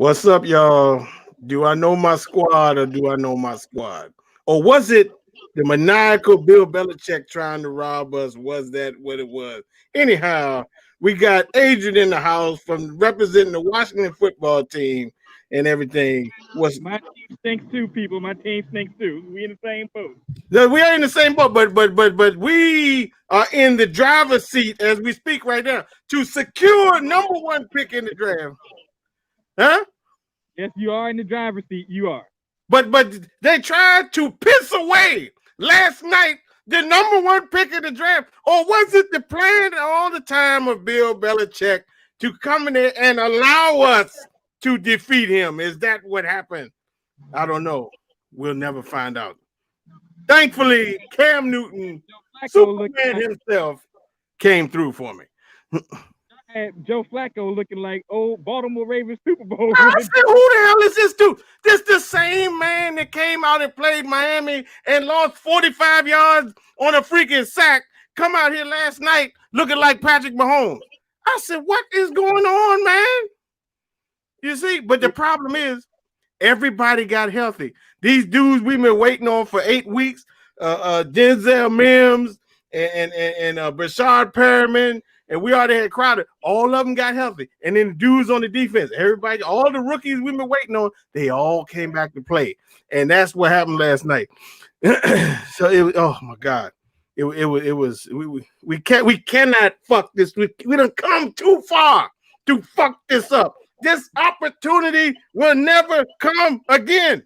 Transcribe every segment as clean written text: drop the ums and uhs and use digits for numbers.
What's up, y'all? Do I know my squad or do I know my squad? Or was it the maniacal Bill Belichick trying to rob us? Was that what it was? Anyhow, we got Adrian in the house from representing the Washington football team and everything. My team stinks too, people. My team stinks too. We in the same boat. No, we are in the same boat, but we are in the driver's seat as we speak right now to secure number one pick in the draft. Huh? Yes, you are in the driver's seat. You are. But they tried to piss away last night the number one pick in the draft. Or was it the plan all the time of Bill Belichick to come in there and allow us to defeat him? Is that what happened? I don't know. We'll never find out. Thankfully, Cam Newton, Superman himself, came through for me. Had Joe Flacco looking like old Baltimore Ravens Super Bowl. I said, who the hell is this dude? This the same man that came out and played Miami and lost 45 yards on a freaking sack. Come out here last night looking like Patrick Mahomes. I said, what is going on, man? You see, but the problem is everybody got healthy. These dudes we've been waiting on for 8 weeks, Denzel Mims and Brashard Perriman, and we already had Crowder. All of them got healthy. And then the dudes on the defense, everybody, all the rookies we've been waiting on, they all came back to play. And that's what happened last night. So oh my God. We cannot fuck this. We done come too far to fuck this up. This opportunity will never come again.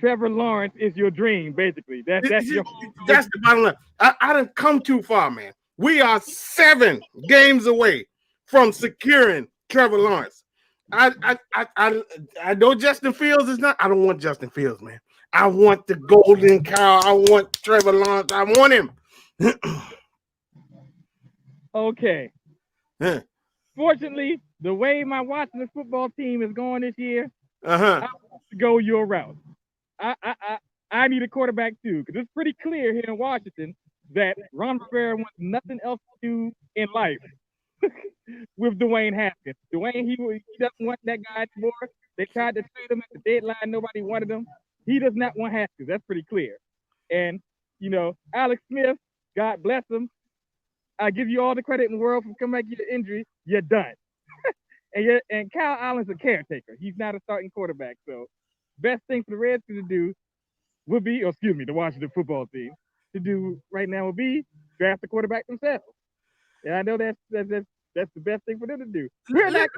Trevor Lawrence is your dream, basically. That's the bottom line. I done come too far, man. We are 7 games away from securing Trevor Lawrence. I know Justin Fields is not. I don't want Justin Fields, man. I want the golden cow. I want Trevor Lawrence. I want him. Okay. Fortunately, the way my Washington football team is going this year, I want to go your route. I need a quarterback too, because it's pretty clear here in Washington that Ron Rivera wants nothing else to do in life with Dwayne Haskins. Dwayne, he doesn't want that guy anymore. They tried to trade him at the deadline. Nobody wanted him. He does not want Haskins. That's pretty clear. And, Alex Smith, God bless him. I give you all the credit in the world for coming back with your injury. You're done. and Kyle Allen's a caretaker. He's not a starting quarterback. So best thing for the Redskins to do would be, the Washington football team to do right now would be draft the quarterback themselves. And I know that's the best thing for them to do. We're not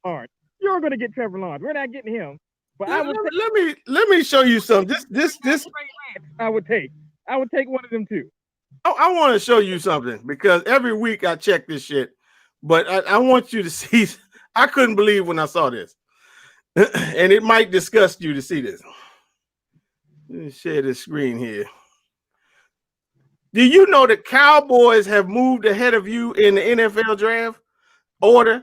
hard. You're going to get Trevor Lawrence. We're not getting him. But let me show you something. This I would take one of them too. I want to show you something because every week I check this shit, but I want you to see. I couldn't believe when I saw this, and it might disgust you to see this. Let me share this screen here. Do you know the Cowboys have moved ahead of you in the NFL draft order?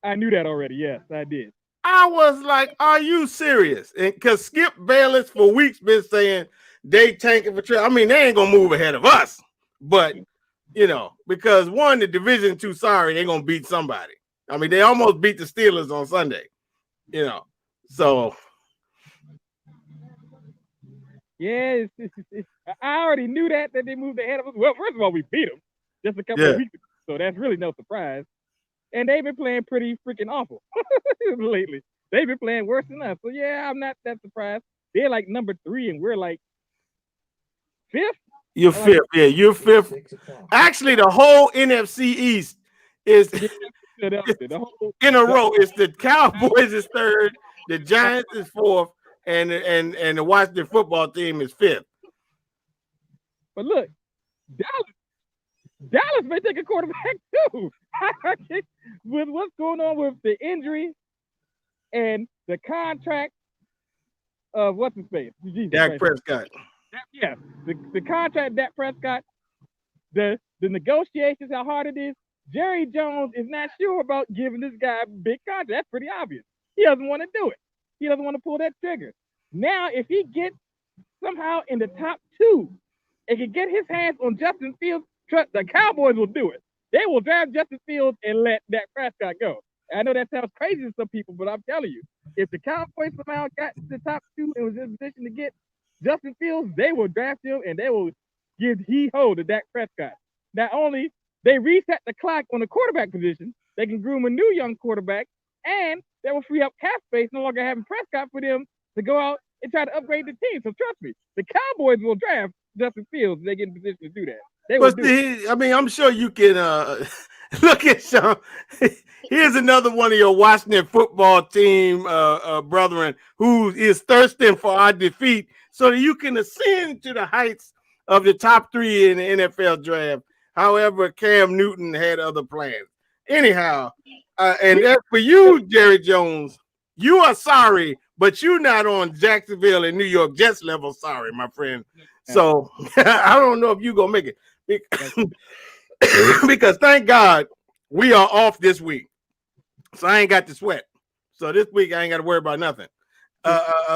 I knew that already. Yes, I did. I was like, are you serious? And because Skip Bayless for weeks been saying they tanking for Trevor. I mean, they ain't going to move ahead of us. But, because one, the division too sorry, they're going to beat somebody. I mean, they almost beat the Steelers on Sunday. So. Yeah, I already knew that they moved ahead of us. Well, first of all, we beat them just a couple of weeks ago. So that's really no surprise. And they've been playing pretty freaking awful lately. They've been playing worse than us. So, yeah, I'm not that surprised. They're like number 3, and we're like 5th. You're 5th. Yeah, you're 5th. Actually, the whole NFC East is in a row. It's the Cowboys is 3rd, the Giants is 4th, and the Washington football team is 5th. But look, Dallas may take a quarterback too. With what's going on with the injury and the contract of what's his face? Dak Prescott. The contract of Dak Prescott, the negotiations, how hard it is. Jerry Jones is not sure about giving this guy a big contract. That's pretty obvious. He doesn't want to do it. He doesn't want to pull that trigger. Now, if he gets somehow in the top 2 and can get his hands on Justin Fields, the Cowboys will do it. They will draft Justin Fields and let Dak Prescott go. I know that sounds crazy to some people, but I'm telling you, if the Cowboys somehow got the top two and was in a position to get Justin Fields, they will draft him and they will give he-ho to Dak Prescott. Not only they reset the clock on the quarterback position, they can groom a new young quarterback, and they will free up cap space, no longer having Prescott for them to go out and try to upgrade the team. So trust me, the Cowboys will draft Justin Fields if they get in position to do that. They will do it. I mean, I'm sure you can look at Sean. Here's another one of your Washington football team brethren who is thirsting for our defeat so that you can ascend to the heights of the top 3 in the NFL draft. However, Cam Newton had other plans. Anyhow, and as for you, Jerry Jones, you are sorry, but you're not on Jacksonville and New York Jets level sorry, my friend. So I don't know if you're going to make it. Because thank God we are off this week. So I ain't got to sweat. So this week I ain't got to worry about nothing.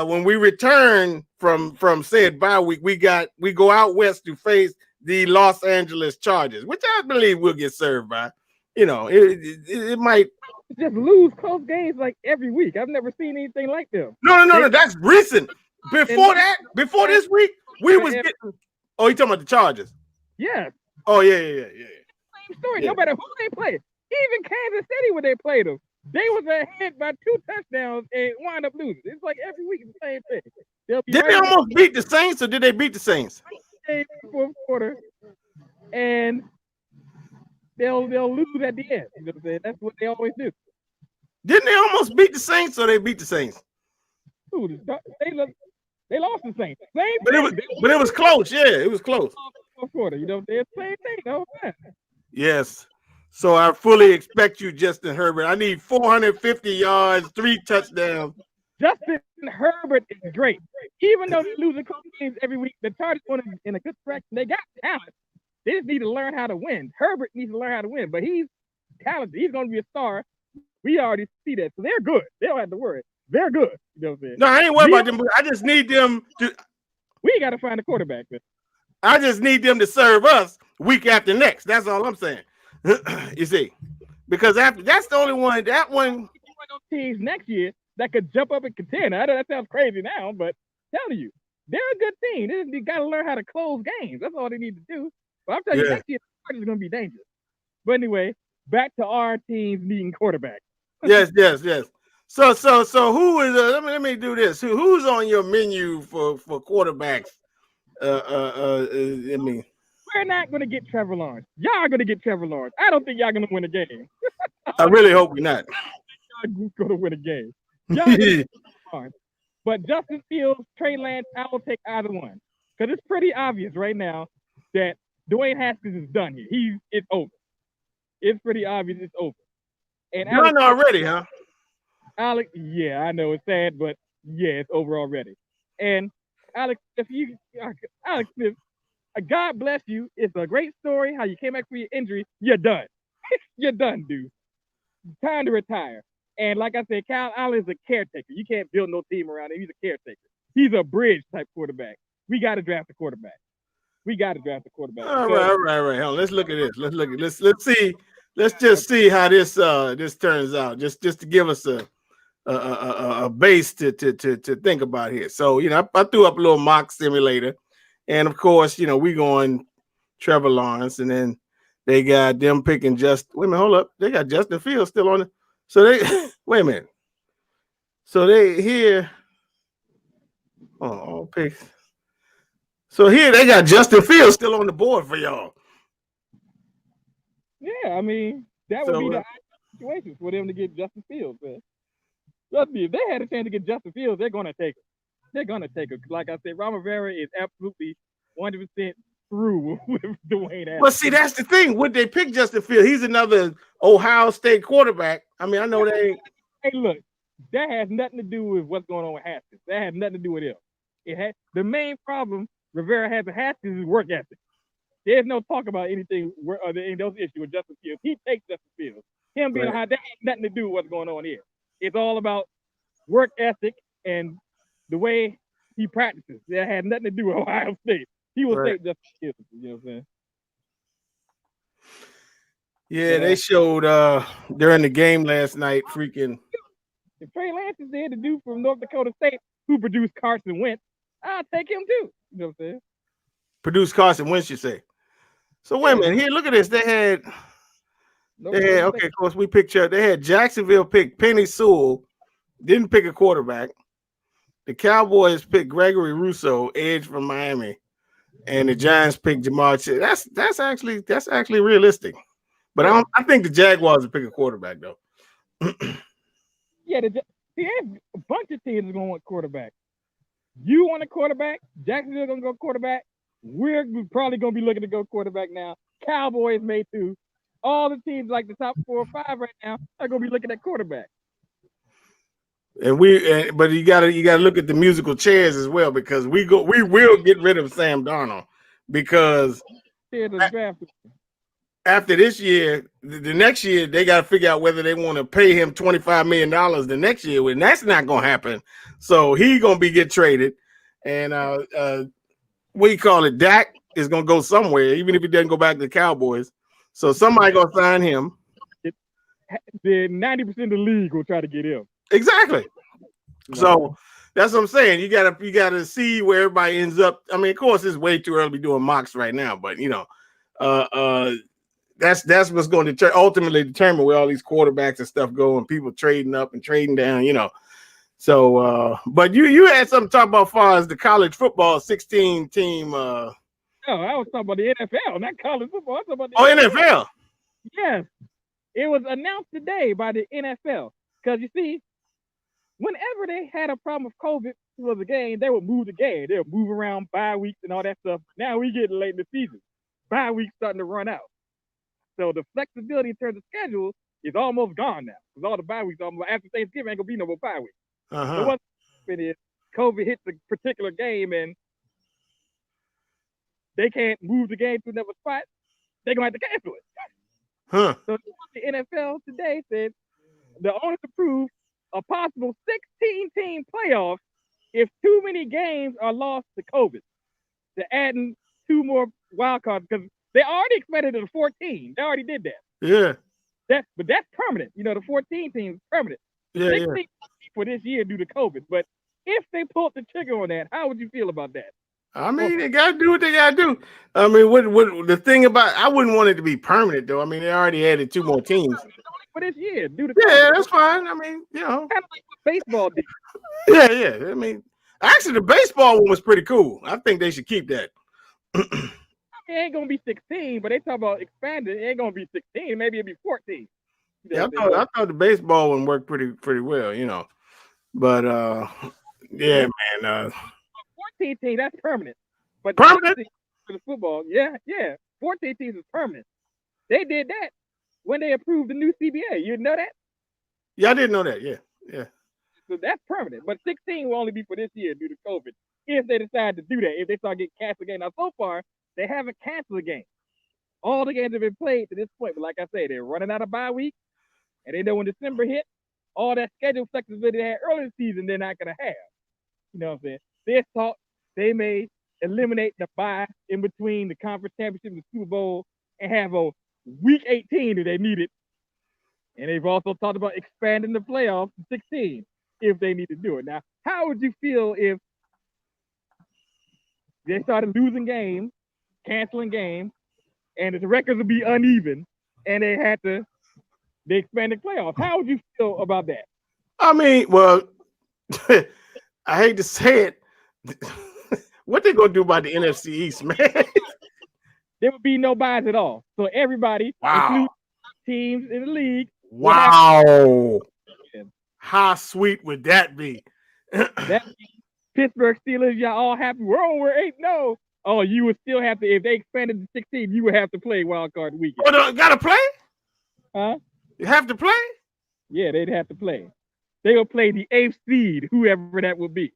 When we return from said bye week, we go out west to face the Los Angeles Chargers, which I believe we'll get served by. You know, it might just lose close games like every week. I've never seen anything like them. No, that's recent. Before this week, we was getting. Oh, you talking about the Chargers? Yeah. Oh yeah. Same story. No matter who they play, even Kansas City when they played them, they was ahead by 2 touchdowns and wind up losing. It's like every week the same thing. Did they almost beat the Saints, or did they beat the Saints? Fourth quarter, and they'll lose at the end. You know what I'm saying? That's what they always do. Didn't they almost beat the Saints, or they beat the Saints? Dude, they lost the Saints. Same but it was close. Yeah, it was close. Fourth quarter, you know, they're the same thing. No, yes. So I fully expect you, Justin Herbert. I need 450 yards, 3 touchdowns. Justin Herbert is great. Even though they're losing close games every week, the Chargers are in a good direction. They got talent. They just need to learn how to win. Herbert needs to learn how to win, but he's talented. He's going to be a star. We already see that. So they're good. They don't have to worry. They're good. You know what I'm saying? No, I ain't worried about them. I just need them to. We got to find a quarterback. Man. I just need them to serve us week after next. That's all I'm saying. You see, because after that's the only one. That one teams next year that could jump up and contend. I know that sounds crazy now, but I'm telling you, they're a good team. They got to learn how to close games. That's all they need to do. But I'm telling you, next year the Chargers are going to be dangerous. But anyway, back to our teams needing quarterbacks. Yes. So who is? Let me do this. Who's on your menu for quarterbacks? I mean. We're not going to get Trevor Lawrence. Y'all are going to get Trevor Lawrence. I don't think y'all going to win a game. I really hope we're not. Y'all going to win a game. Y'all but Justin Fields, Trey Lance, I will take either one. Because it's pretty obvious right now that Dwayne Haskins is done here. It's over. It's pretty obvious it's over. And done already, huh? Alex, yeah, I know it's sad, but yeah, it's over already. And Alex Smith, God bless you. It's a great story how you came back from your injury. You're done. You're done, dude. Time to retire. And like I said, Kyle Allen is a caretaker. You can't build no team around him. He's a caretaker. He's a bridge type quarterback. We got to draft a quarterback. All right. Let's look at this. Let's see. Let's just see how this turns out. Just to give us a base to think about here. So I threw up a little mock simulator. And of course, we going Trevor Lawrence, and then they got them picking wait a minute, hold up. They got Justin Fields still on it. So they wait a minute. So they here. Oh, picks. So here they got Justin Fields still on the board for y'all. Yeah, I mean, that would be the situation for them to get Justin Fields, man. Trust me, if they had a chance to get Justin Fields, they're gonna take it. They're going to take it. Like I said, Ron Rivera is absolutely 100% through with Dwayne Haskins. But see, that's the thing. Would they pick Justin Fields? He's another Ohio State quarterback. I mean, I know they ain't. Hey, look, that has nothing to do with what's going on with Haskins. That has nothing to do with him. The main problem Rivera has with Haskins is work ethic. There's no talk about anything those issues with Justin Fields. He takes Justin Fields. Him being high, that has nothing to do with what's going on here. It's all about work ethic and the way he practices. That had nothing to do with Ohio State. He will take Justin Fields. You know what I'm saying? Yeah, they showed during the game last night. Freaking. If Trey Lance is there, the dude from North Dakota State who produced Carson Wentz, I'll take him too. You know what I'm saying? Produced Carson Wentz, you say? So wait a minute. Here, look at this. They had. Okay, of course we picture. They had Jacksonville pick Penny Sewell, didn't pick a quarterback. The Cowboys picked Gregory Rousseau, edge from Miami, and the Giants picked Jamar Chase. That's actually realistic. But I think the Jaguars will pick a quarterback though. Yeah, see, a bunch of teams are gonna want quarterback. You want a quarterback? Jacksonville gonna go quarterback. We're probably gonna be looking to go quarterback now. Cowboys may too. All the teams like the top 4 or 5 right now are gonna be looking at quarterback. But you gotta look at the musical chairs as well, because we will get rid of Sam Darnold, because after this year, the next year they got to figure out whether they want to pay him $25 million the next year, and that's not gonna happen. So he's gonna get traded, and what do you call it? Dak is gonna go somewhere, even if he doesn't go back to the Cowboys. So somebody gonna sign him. The 90% of the league will try to get him. Exactly. So that's what I'm saying. You gotta see where everybody ends up. I mean, of course, it's way too early to be doing mocks right now, but that's what's going to ultimately determine where all these quarterbacks and stuff go, and people trading up and trading down. So, but you had something to talk about as far as the college football 16 team. No, I was talking about the NFL, not college football. I was talking about the NFL. Yes, it was announced today by the NFL, because you see, whenever they had a problem with COVID for the game, they would move the game. They would move around bye weeks and all that stuff. Now we getting late in the season. Bye weeks starting to run out. So the flexibility in terms of schedule is almost gone now, because all the bye weeks after Thanksgiving ain't gonna be no more bye weeks. So what's happening is COVID hits a particular game and they can't move the game to another spot. They're gonna have to cancel it. So the NFL today said the owners approved a possible 16-team playoff if too many games are lost to COVID. They're adding 2 more wild cards, because they already expanded it to 14. They already did that. Yeah. But that's permanent. The 14 teams permanent. Yeah, 16 for this year due to COVID. But if they pulled the trigger on that, how would you feel about that? I mean, they gotta do what they gotta do. I mean, what the thing about, I wouldn't want it to be permanent though. I mean, they already added 2 more teams for this year due to COVID. That's fine. I mean, kind of like what baseball did. Yeah. I mean, actually, the baseball one was pretty cool. I think they should keep that. It ain't gonna be 16, but they talk about expanding. It ain't gonna be 16. Maybe it'll be 14. I thought the baseball one worked pretty well. But yeah, man. 14 teams, that's permanent. But permanent for the football, yeah. 14 teams is permanent. They did that when they approved the new CBA. You know that? Yeah, I didn't know that. Yeah. So that's permanent. But 16 will only be for this year due to COVID, if they decide to do that. If they start getting canceled again. Now, so far, they haven't canceled a game. All the games have been played to this point. But like I say, they're running out of bye week, and they know when December hit, all that schedule flexibility they had early in the season, they're not going to have. You know what I'm saying? There's talk they may eliminate the bye in between the conference championship and the Super Bowl and have a week 18 if they need it. And they've also talked about expanding the playoffs to 16 if they need to do it. Now, how would you feel if they started losing games, canceling games, and the records would be uneven, and they expanded playoffs? How would you feel about that? I mean, well, I hate to say it. What they gonna do about the NFC East, man? There would be no buys at all. So everybody, including teams in the league. Wow. How sweet would that be? Pittsburgh Steelers, y'all all happy. We're 8-0. Oh, you would still have to, if they expanded to 16, you would have to play wild card weekend. Oh, gotta play? Huh? You have to play? Yeah, they'd have to play. They will play the 8th seed, whoever that will be.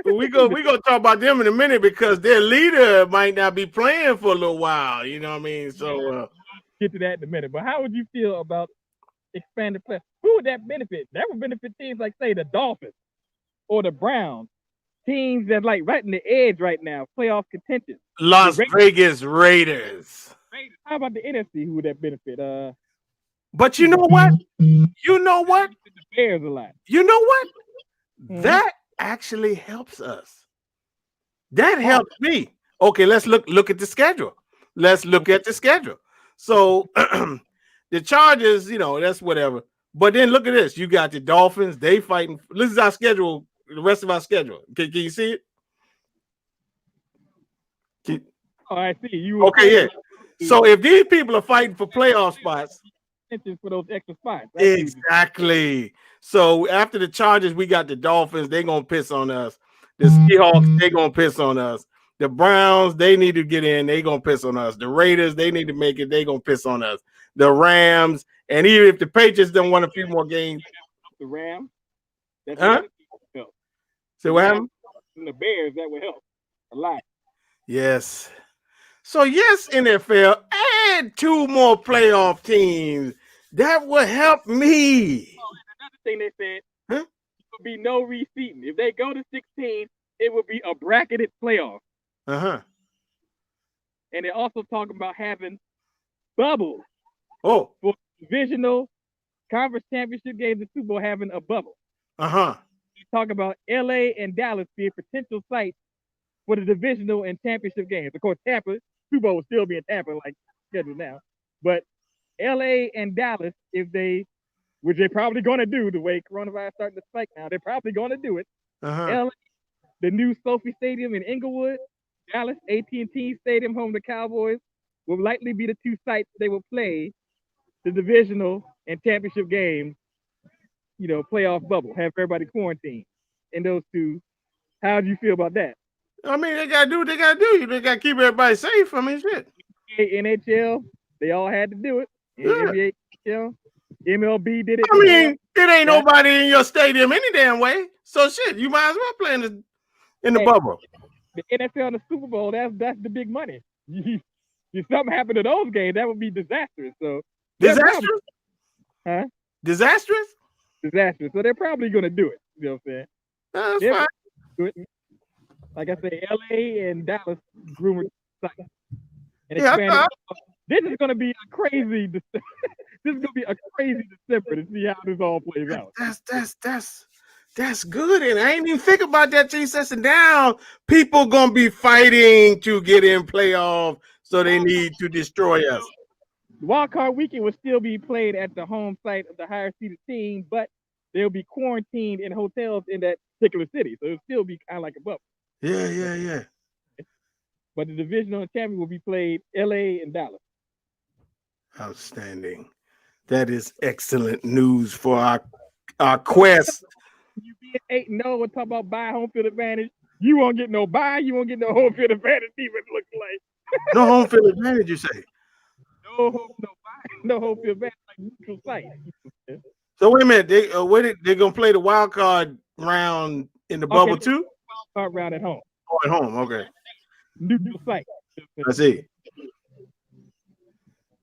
we gonna talk about them in a minute, because their leader might not be playing for a little while. You know what I mean? So get to that in a minute. But how would you feel about expanded play? Who would that benefit? That would benefit teams like, say, the Dolphins or the Browns, teams that like right in the edge right now, playoff contention. Las Vegas Raiders. How about the NFC? Who would that benefit? But you know what? You know what? The Bears a lot. You know what? That actually helps us. That helps me. Okay, let's look at the schedule. Let's look at the schedule. So the Chargers, that's whatever. But then look at this. You got the Dolphins. They fighting. This is our schedule. The rest of our schedule. Can you see it? I see. Okay, yeah. So if these people are fighting for playoff spots, for those extra spots. Exactly. So after the Chargers, we got the Dolphins. They're gonna piss on us. The Seahawks, they're gonna piss on us. The Browns, they need to get in. They're gonna piss on us. The Raiders, they need to make it. They're gonna piss on us. The Rams, and even if the Patriots don't win a few more games, the Rams. Huh? So what happened? The Bears, that would help a lot. Yes. So yes, NFL, add 2 more playoff teams. That will help me. Oh, another thing they said, there will be no reseeding. If they go to 16, it will be a bracketed playoff. And they're also talking about having bubbles. Oh. For divisional conference championship games, the Super Bowl having a bubble. They talk about LA and Dallas being potential sites for the divisional and championship games. Of course, Tampa, Super Bowl will still be in Tampa like scheduled now. But LA and Dallas, which they're probably going to do the way coronavirus starting to spike now, they're probably going to do it. LA, the new Sophie Stadium in Inglewood, Dallas, AT&T Stadium, home to Cowboys, will likely be the 2 sites they will play the divisional and championship games, playoff bubble, have everybody quarantined in those 2. How do you feel about that? I mean, they got to do what they got to do. They got to keep everybody safe. I mean, shit. NHL, they all had to do it. Yeah. NBA, MLB did it. I mean, it ain't nobody in your stadium any damn way. So shit, you might as well play in the bubble. The NFL and the Super Bowl, that's the big money. If something happened to those games, that would be disastrous. So disastrous? Huh? Disastrous? Disastrous. So they're probably going to do it. You know what I'm saying? That's fine. Like I said, LA and Dallas rumored sites. This is going to be a crazy. This is going to be a crazy December to see how this all plays out. That's good, and I ain't even think about that. Jesus, and now people gonna be fighting to get in playoff, so they need to destroy us. Wild card weekend will still be played at the home site of the higher seeded team, but they'll be quarantined in hotels in that particular city, so it'll still be kind of like a bubble. Yeah. But the divisional champion will be played LA and Dallas. Outstanding. That is excellent news for our quest. You being 8-0, we'll talk about bye home field advantage. You won't get no bye. You won't get no home field advantage. Even looks like no home field advantage. You say no home field advantage, like neutral site. So wait a minute. They're gonna play the wild card round in the bubble too. Wild card round at home. Oh, at home. Okay. Neutral site. I see.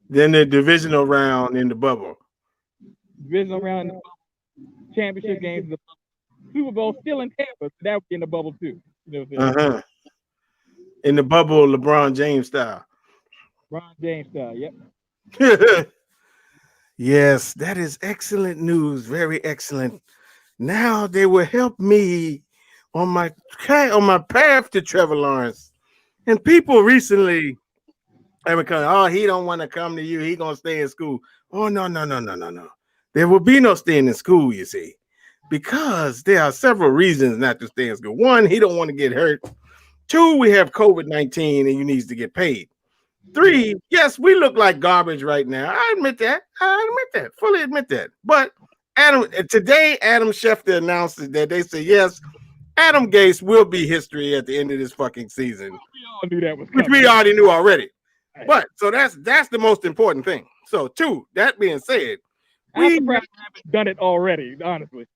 Then the divisional round in the bubble. Divisional round in the bubble. Championship games in the bubble. Super Bowl still in Tampa, so that would be in the bubble too. In the bubble, LeBron James style. Yep. Yes, that is excellent news. Very excellent. Now they will help me on my path to Trevor Lawrence. And people recently have become, he don't want to come to you. He gonna stay in school. Oh, no. There will be no staying in school, you see, because there are several reasons not to stay in school. 1, he don't want to get hurt. 2, we have COVID-19 and you need to get paid. 3, yes, we look like garbage right now. I admit that. Fully admit that. But today, Adam Schefter announced that they say, yes, Adam Gase will be history at the end of this fucking season. We all knew that was coming. Which we already knew already. But so that's the most important thing. So 2, that being said, we haven't done it already, honestly.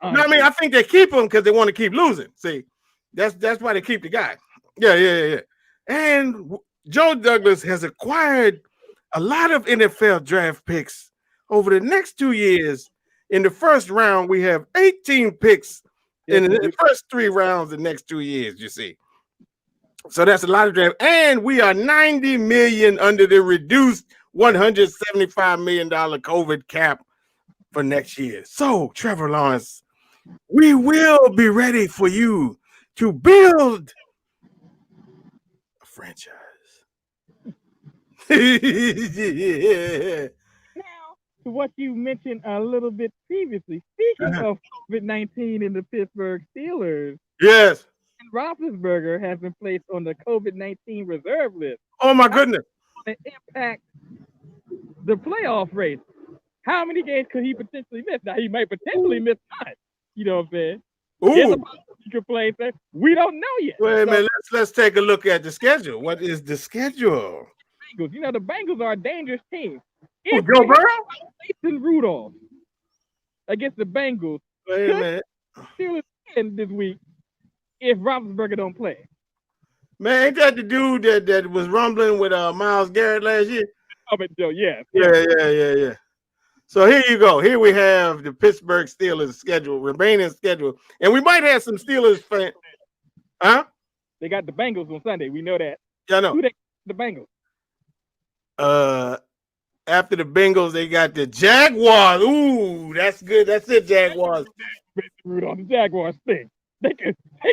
I mean, I think they keep him because they want to keep losing. See, that's why they keep the guy. Yeah. And Joe Douglas has acquired a lot of NFL draft picks over the next 2 years. In the first round, we have 18 picks in the first 3 rounds the next 2 years, you see. So that's a lot of draft. And we are $90 million under the reduced $175 million COVID cap for next year. So, Trevor Lawrence, we will be ready for you to build a franchise. Now, to what you mentioned a little bit previously, speaking of COVID-19 in the Pittsburgh Steelers, yes. Roethlisberger has been placed on the COVID-19 reserve list. Oh my goodness! To impact the playoff race. How many games could he potentially miss? Now he might potentially miss 9. You know what I'm saying? There's a possibility he could play. We don't know yet. Wait a minute. Let's take a look at the schedule. What is the schedule? Bengals. You know the Bengals are a dangerous team. Joe Burrow? Mason Rudolph against the Bengals. Wait a minute. Steelers win this week if Roethlisberger don't play. Man, ain't that the dude that was rumbling with Myles Garrett last year? Yeah. So here you go. Here we have the Pittsburgh Steelers remaining schedule. And we might have some Steelers fans. Huh? They got the Bengals on Sunday. We know that. Yeah, I know. Who they got the Bengals? After the Bengals, they got the Jaguars. Ooh, that's good. That's it, Jaguars. Rudolph, the Jaguars thing. They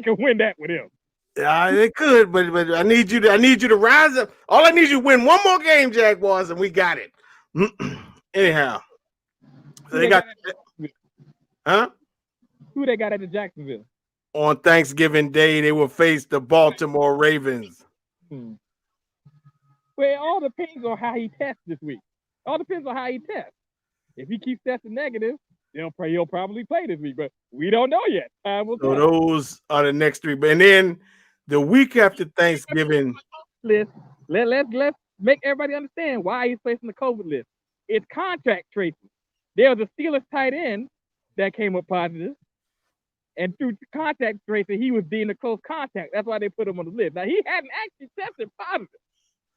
can win that with him. Yeah, they could, but I need you to rise up. All I need you to win one more game, Jaguars, and we got it. Anyhow, so they got who they got at the Jacksonville? On Thanksgiving Day, they will face the Baltimore Ravens. Well, it all depends on how he tests this week. All depends on how he tests. If he keeps testing negative, he'll probably play this week, but we don't know yet. So those are the next 3. And then the week after Thanksgiving, let's make everybody understand why he's placed on the COVID list. It's contact tracing. There was a Steelers tight end that came up positive, and through contact tracing, he was deemed a close contact. That's why they put him on the list. Now, he hadn't actually tested positive.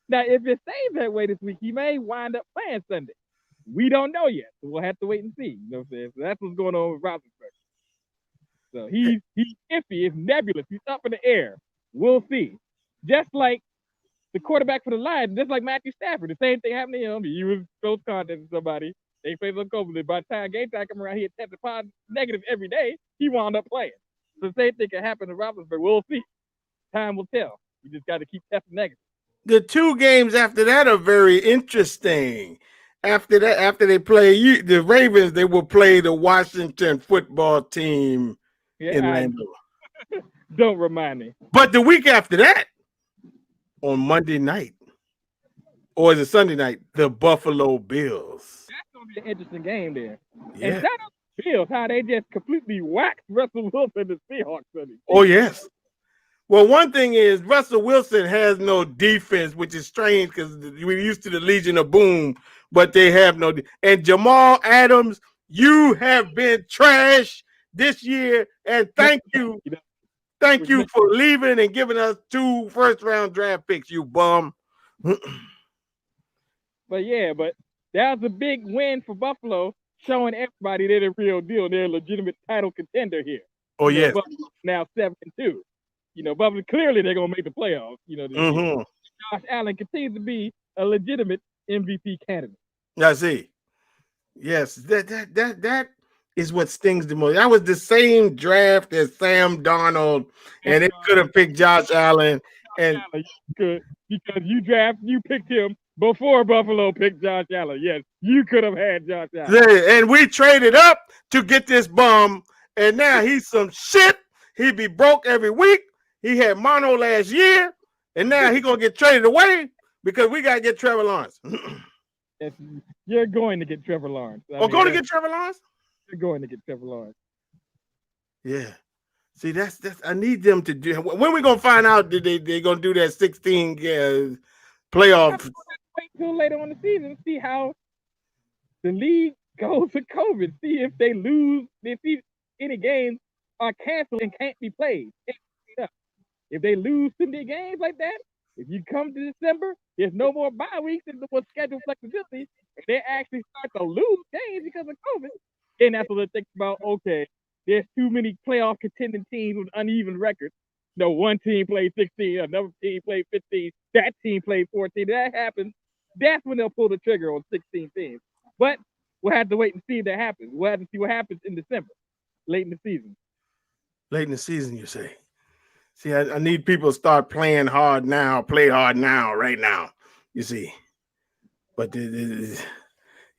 Now, if it stays that way this week, he may wind up playing Sunday. We don't know yet, so we'll have to wait and see. You know what I'm saying? So that's what's going on with Roethlisberger. So he's iffy. It's nebulous. He's up in the air. We'll see. Just like the quarterback for the Lions, just like Matthew Stafford, the same thing happened to him. He was close contact with somebody. They played on COVID. By the time game time come around, he had tested positive negative every day. He wound up playing. So the same thing can happen to Roethlisberger. We'll see. Time will tell. You just got to keep testing negative. The 2 games after that are very interesting. After that, after they play the Ravens, they will play the Washington football team in Orlando. Don't remind me. But the week after that, on Monday night, or is it Sunday night, the Buffalo Bills. That's going to be an interesting game there. Yeah. And shout out to the Bills, how they just completely whacked Russell Wilson and the Seahawks. Oh, yes. Well, one thing is Russell Wilson has no defense, which is strange because we're used to the Legion of Boom, but they have no. And Jamal Adams, you have been trash this year, and thank you for leaving and giving us 2 first-round draft picks, you bum. But that was a big win for Buffalo, showing everybody they're the real deal. They're a legitimate title contender here. Oh, yes. Buffalo now 7-2. Buffalo, clearly they're going to make the playoffs. Josh Allen continues to be a legitimate MVP candidate. I see. Yes, that is what stings the most. That was the same draft as Sam Darnold, and they could have picked Josh Allen. And because you picked him before Buffalo picked Josh Allen. Yes, you could have had Josh Allen. And we traded up to get this bum, and now he's some shit. He'd be broke every week. He had mono last year, and now he's going to get traded away because we got to get Trevor Lawrence. You're going to get Trevor Lawrence. Going to get Trevor Lawrence? You're going to get Trevor Lawrence. Yeah. See, that's I need them to do. When we going to find out that they're going to do that 16 playoff? Wait until later on the season to see how the league goes with COVID. See if they lose. If any games are canceled and can't be played. If they lose 50 games like that, if you come to December, there's no more bye weeks and no more schedule flexibility, and they actually start to lose games because of COVID, then that's what they think about, okay, there's too many playoff contending teams with uneven records. One team played 16, another team played 15, that team played 14. That happens. that's when they'll pull the trigger on 16 teams. But we'll have to wait and see if that happens. We'll have to see what happens in December, late in the season. Late in the season, you say? See, I need people to start playing hard now, play hard now, right now. You see, but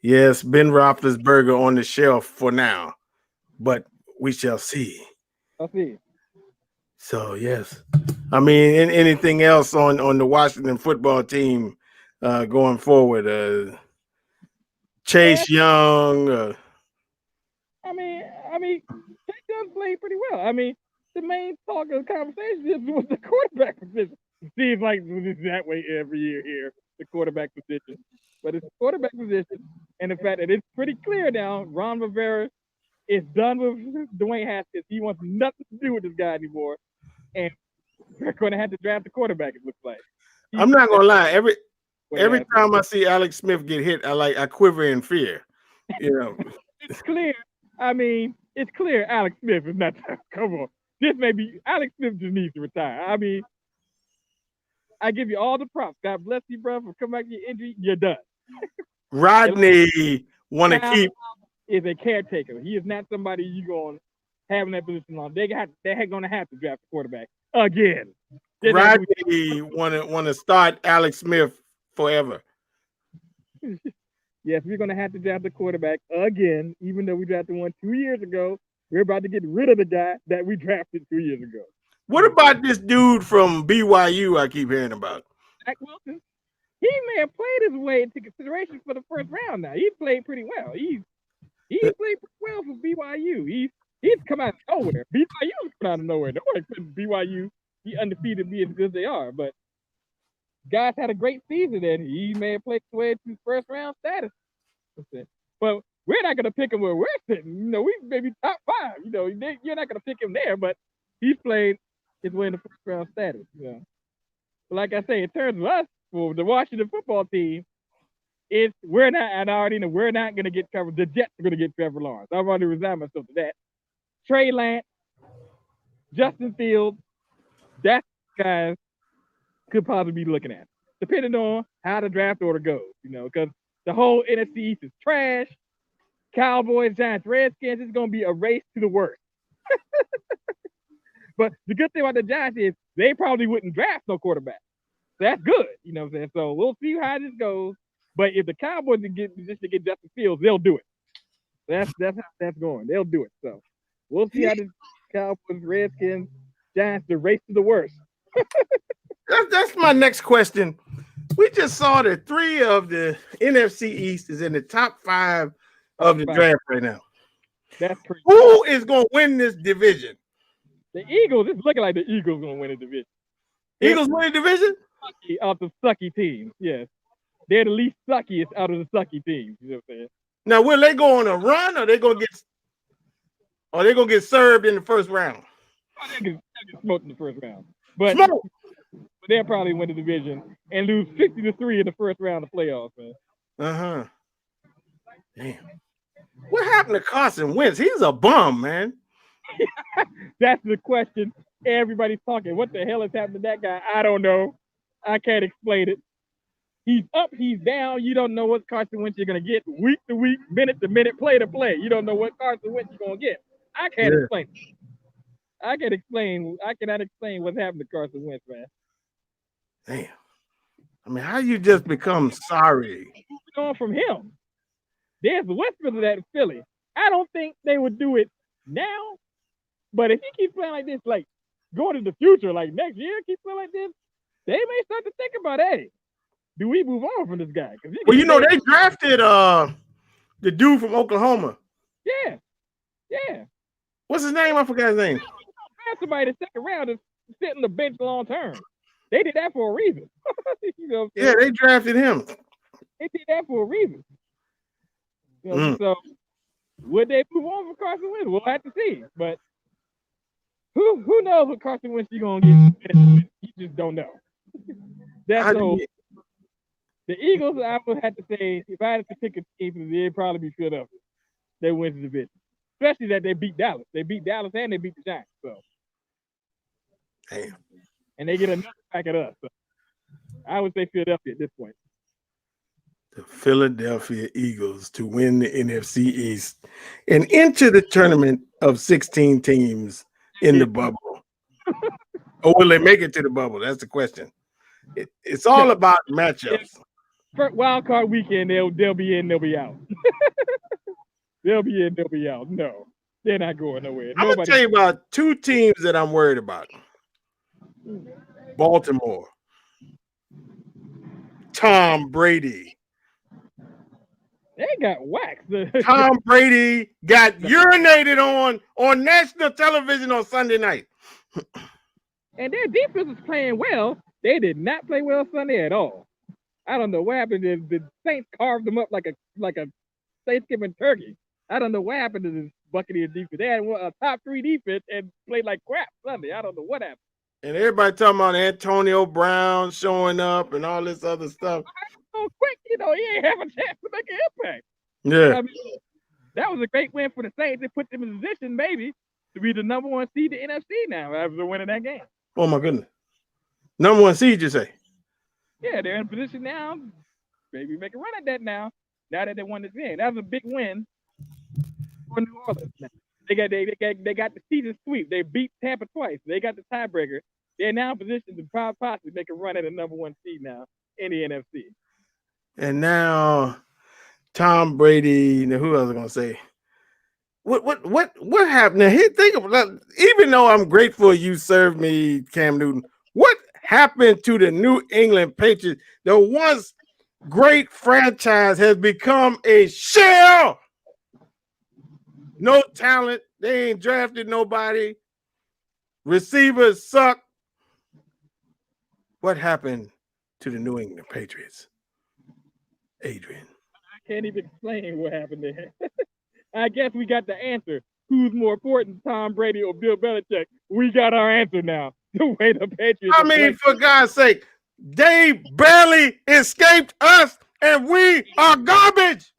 yes, Ben Roethlisberger on the shelf for now, but we shall see. I'll see. So yes, I mean, anything else on the Washington football team going forward? Chase Young. I mean, Chase Young played pretty well. I mean, the main talk of the conversation was the quarterback position. It seems like it's that way every year here, the quarterback position. But it's the quarterback position, and the fact that it's pretty clear now, Ron Rivera is done with Dwayne Haskins. He wants nothing to do with this guy anymore, and we're going to have to draft the quarterback. It looks like. I'm not gonna lie. Every time I see Alex Smith get hit, I quiver in fear. You know, it's clear. I mean, it's clear Alex Smith is not. Come on, this may be Alex Smith just needs to retire. I mean, I give you all the props. God bless you, bro, for coming back to your injury. You're done. Rodney want to keep is a caretaker. He is not somebody you going to have in that position long. They're going to have to draft a quarterback again. Rodney want to start Alex Smith forever. Yes, we're going to have to draft a quarterback again, even though we drafted one 2 years ago. We're about to get rid of the guy that we drafted 2 years ago. What about this dude from BYU I keep hearing about? Zach Wilson. He may have played his way into consideration for the first round now. He played pretty well. He played pretty well for BYU. He's come out of nowhere. BYU's come out of nowhere. No one expected BYU be undefeated, be as good as they are. But guys had a great season, and he may have played his way into first round status. But we're not going to pick him where we're sitting. You know, we maybe top 5. You know, you're not going to pick him there, but he's played his way into first round status. You know, but like I say, in terms of us, for the Washington football team, we're not. And I already know we're not going to get Trevor. The Jets are going to get Trevor Lawrence. I've already resigned myself to that. Trey Lance, Justin Fields, that's guys could possibly be looking at, depending on how the draft order goes. You know, because the whole NFC East is trash. Cowboys, Giants, Redskins, it's going to be a race to the worst. But the good thing about the Giants is they probably wouldn't draft no quarterback. That's good, you know what I'm saying? So we'll see how this goes. But if the Cowboys can get position to get Justin Fields, they'll do it. That's how that's going. They'll do it. So we'll see how the Cowboys, Redskins, Giants, the race to the worst. That's my next question. We just saw that 3 of the NFC East is in the top 5 of the draft right now. That's crazy. Who is going to win this division? The Eagles. It's looking like the Eagles going to win the division. Eagles win the division? Out the sucky teams, yes. They're the least suckiest out of the sucky teams. You know what I'm saying? Now, will they go on a run, or they gonna get served in the first round? They'll get smoked in the first round, but they'll probably win the division and lose 50-3 in the first round of playoffs, man. Damn. What happened to Carson Wentz? He's a bum, man. That's the question everybody's talking. What the hell is happening to that guy? I don't know. I can't explain it. He's up, he's down. You don't know what Carson Wentz you're going to get week to week, minute to minute, play to play. You don't know what Carson Wentz you're going to get. I can't explain it. I cannot explain what's happened to Carson Wentz, man. Damn. I mean, how you just become sorry? Moving on from him. There's whispers of that in Philly. I don't think they would do it now, but if he keeps playing like this, like going to the future, like next year, keep playing like this, they may start to think about, hey, do we move on from this guy? Well, you know, they drafted the dude from Oklahoma. Yeah. What's his name? I forgot his name. Somebody the second round is sitting on the bench long term. They did that for a reason. You know what I'm saying? Yeah, they drafted him. They did that for a reason. You know, so would they move on from Carson Wentz? We'll have to see. But who knows what Carson Wentz you're gonna get? You just don't know. That's the whole. The Eagles, I would have to say, if I had to pick a team, they'd probably be Philadelphia. They win the division. Especially that they beat Dallas. They beat Dallas and they beat the Giants. So. Damn. And they get another back at us. So I would say Philadelphia at this point. the Philadelphia Eagles to win the NFC East and enter the tournament of 16 teams in the bubble. Or will they make it to the bubble? That's the question. It's all about matchups. First wild card weekend, they'll be in, they'll be out. They'll be in, they'll be out. No, they're not going nowhere. I'm gonna tell you about two teams that I'm worried about. Baltimore. Tom Brady. They got waxed. Tom Brady got urinated on national television on Sunday night. And their defense was playing well. They did not play well Sunday at all. I don't know what happened. The Saints carved them up like a Thanksgiving turkey. I don't know what happened to this Buccaneers defense. They had a top 3 defense and played like crap Sunday. I don't know what happened. And everybody talking about Antonio Brown showing up and all this other stuff. So quick, he ain't have a chance to make an impact. Yeah. I mean, that was a great win for the Saints. It put them in position maybe to be the number 1 seed in the NFC now after winning that game. Oh my goodness. Number 1 seed, you say? Yeah, they're in position now. Maybe make a run at that now. Now that they won this game. That was a big win for New Orleans. They got the season sweep. They beat Tampa twice. They got the tiebreaker. They're now in position to possibly make a run at a number 1 seed now in the NFC. And now Tom Brady. Now, who else was I gonna say? What happened? Now, think about, even though I'm grateful you served me, Cam Newton, what happened to the New England Patriots? The once great franchise has become a shell. No talent. They ain't drafted nobody. Receivers suck. What happened to the New England Patriots? Adrian. I can't even explain what happened there. I guess we got the answer. Who's more important, Tom Brady or Bill Belichick? We got our answer now. The way the Patriots. I mean, for God's sake, they barely escaped us, and we are garbage.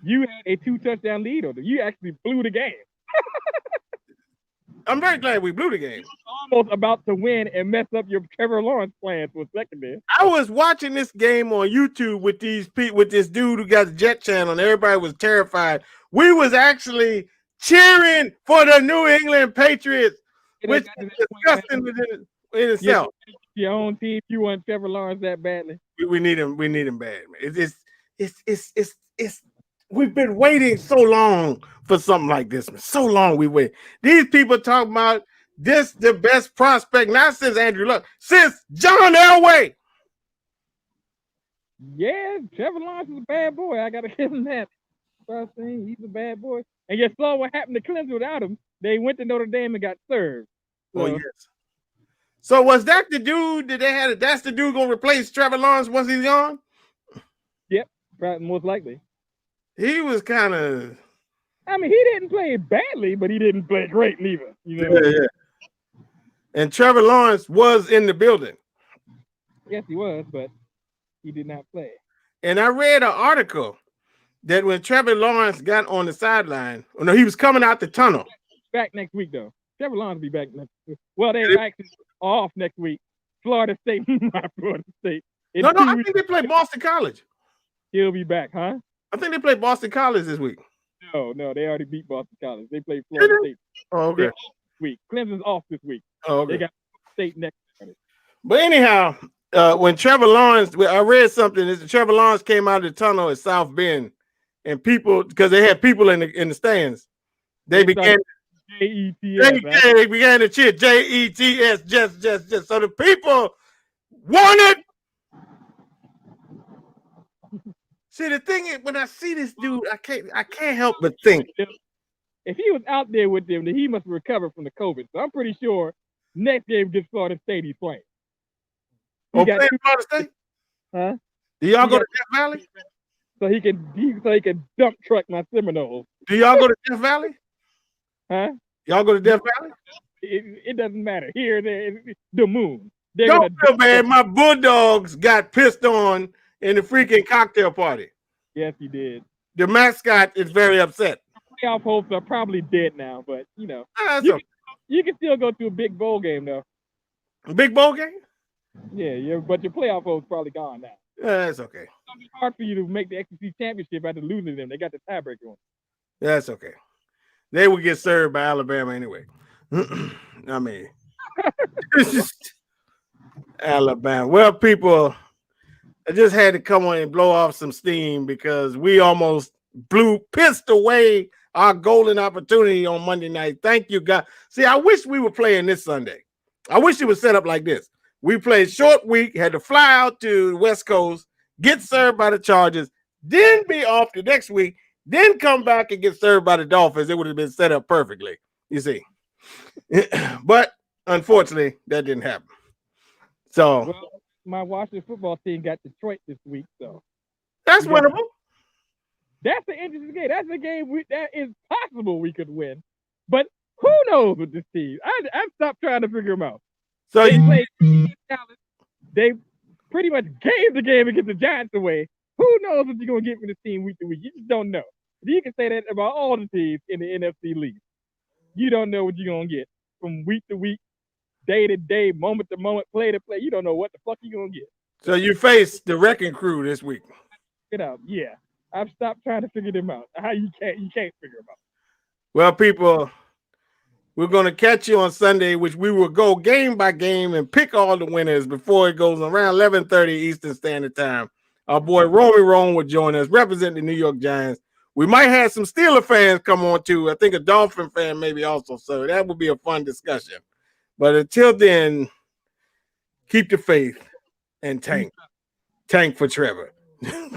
You had a 2-touchdown lead on them. You actually blew the game. I'm very glad we blew the game. Almost about to win and mess up your Trevor Lawrence plans for a second there. I was watching this game on YouTube with this dude who got the Jet Channel, and everybody was terrified. We was actually cheering for the New England Patriots, which is disgusting in itself. Your own team, you want Trevor Lawrence that badly? We need him. We need him bad, man. It's we've been waiting so long for something like this, man. So long we wait. These people talk about this the best prospect, not since Andrew Luck, since John Elway. Yeah, Trevor Lawrence is a bad boy. I gotta give him that. First thing, he's a bad boy. And you saw what happened to Clemson without him. They went to Notre Dame and got served. So, oh yes. So was that the dude that they had? That's the dude gonna replace Trevor Lawrence once he's gone? Yep, probably most likely. He was kind of. I mean, he didn't play badly, but he didn't play great neither. You know? Yeah. And Trevor Lawrence was in the building. Yes, he was, but he did not play. And I read an article that when Trevor Lawrence got on the sideline, he was coming out the tunnel. Back next week, though. Trevor Lawrence will be back next week. Well, they're actually off next week. Florida State, not Florida State. No, I think they play Boston College. He'll be back, huh? I think they play Boston College this week. No, they already beat Boston College. They play Florida State. Oh, okay. This week. Clemson's off this week. Oh, okay. They got State next Friday. But anyhow, when Trevor Lawrence, I read something that Trevor Lawrence came out of the tunnel at South Bend, and people, because they had people in the stands, they began Jets. They began to cheer Jets, Jets. So the people wanted. See, the thing is, when I see this dude, I can't help but think. If he was out there with them, then he must recover from the COVID. So I'm pretty sure next game against Florida State, he's playing. Playing Florida State? Huh? Do y'all go to Death Valley? So he can dump truck my Seminoles. Do y'all go to Death Valley? Huh? Y'all go to Death Valley? It doesn't matter. Here, there, the moon. Don't feel bad. My Bulldogs got pissed on in the freaking cocktail party. Yes, he did. The mascot is very upset. Playoff hopes are probably dead now, but you can still go to a big bowl game though. A big bowl game? Yeah, but your playoff hopes probably gone now. That's okay. It's gonna be hard for you to make the SEC championship after losing to them. They got the tiebreaker on. That's okay. They would get served by Alabama anyway. I mean, Alabama. Well, people, I just had to come on and blow off some steam because we almost pissed away our golden opportunity on Monday night. Thank you, God. See, I wish we were playing this Sunday. I wish it was set up like this. We played short week, had to fly out to the West Coast, get served by the Chargers, then be off the next week, then come back and get served by the Dolphins. It would have been set up perfectly, you see. But unfortunately, that didn't happen. So, well, my Washington football team got Detroit this week, so that's winnable. That's the interesting game. That's the game that is possible we could win. But who knows with this team? I've stopped trying to figure them out. So they pretty much gave the game against the Giants away. Who knows what you're going to get from this team week to week? You just don't know. You can say that about all the teams in the NFC league. You don't know what you're going to get from week to week, day to day, moment to moment, play to play. You don't know what the fuck you're going to get. So you face the wrecking crew this week. Get out. Yeah. I've stopped trying to figure them out. How you can't figure them out. Well, people, we're going to catch you on Sunday, which we will go game by game and pick all the winners before it goes around 11:30 Eastern Standard Time. Our boy Romy Rome will join us, representing the New York Giants. We might have some Steeler fans come on too. I think a Dolphin fan maybe also. So that would be a fun discussion. But until then, keep the faith and tank for Trevor.